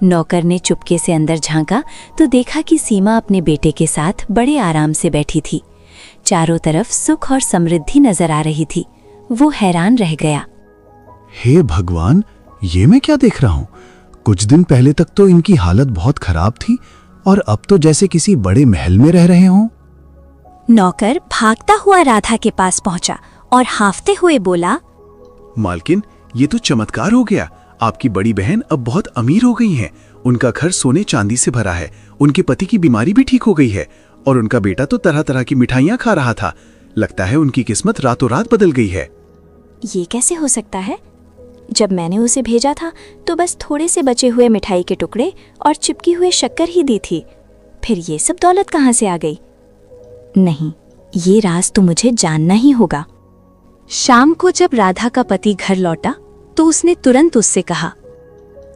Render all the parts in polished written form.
नौकर ने चुपके से अंदर झांका तो देखा कि सीमा अपने बेटे के साथ बड़े आराम से बैठी थी। चारों तरफ सुख और समृद्धि नजर आ रही थी। वो हैरान रह गया। हे भगवान, ये मैं क्या देख रहा हूँ? कुछ दिन पहले तक तो इनकी हालत बहुत खराब थी और अब तो जैसे किसी बड़े महल में रह रहे हों। नौकर भागता हुआ राधा के पास पहुंचा और हांफते हुए बोला, मालकिन, ये तो चमत्कार हो गया। आपकी बड़ी बहन अब बहुत अमीर हो गई हैं। उनका घर सोने चांदी से भरा है। उनके पति की बीमारी भी ठीक हो गई है और उनका बेटा तो तरह तरह की मिठाइयाँ खा रहा था। लगता है उनकी किस्मत रातों रात बदल गई है। ये कैसे हो सकता है? जब मैंने उसे भेजा था तो बस थोड़े से बचे हुए मिठाई के टुकड़े और चिपकी हुए शक्कर ही दी थी। फिर ये सब दौलत कहाँ से आ गई? नहीं, ये राज तो मुझे जानना ही होगा। शाम को जब राधा का पति घर लौटा तो उसने तुरंत उससे कहा,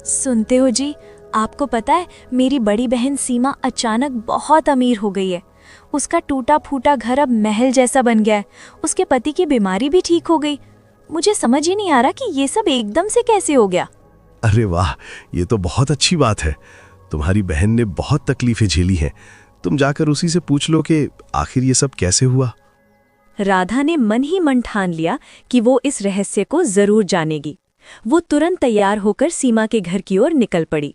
सुनते हो जी, आपको पता है मेरी बड़ी बहन सीमा अचानक बहुत अमीर हो गई है। उसका टूटा फूटा घर अब महल जैसा बन गया है। उसके पति की बीमारी भी ठीक हो गई। मुझे समझ ही नहीं आ रहा कि ये सब एकदम से कैसे हो गया। अरे वाह, ये तो बहुत अच्छी बात है। तुम्हारी बहन ने बहुत तकलीफें झेली हैं। तुम जाकर उसी से पूछ लो कि आखिर ये सब कैसे हुआ। राधा ने मन ही मन ठान लिया कि वो इस रहस्य को जरूर जानेगी। वो तुरंत तैयार होकर सीमा के घर की ओर निकल पड़ी।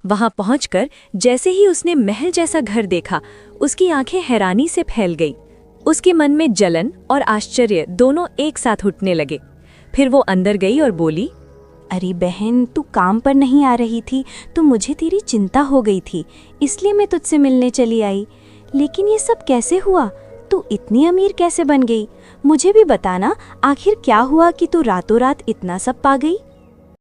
वहां पहुंचकर जैसे ही उसने महल जैसा घर देखा, उसकी आंखें हैरानी से फैल गई। उसके मन में जलन और आश्चर्य दोनों एक साथ उठने लगे। फिर वो अंदर गई और बोली, अरे बहन, तू काम पर नहीं आ रही थी तो मुझे तेरी चिंता हो गई थी, इसलिए मैं तुझसे मिलने चली आई। लेकिन ये सब कैसे हुआ? तू इतनी अमीर कैसे बन गई? मुझे भी बताना, आखिर क्या हुआ कि तू रातों रात इतना सब पा गई?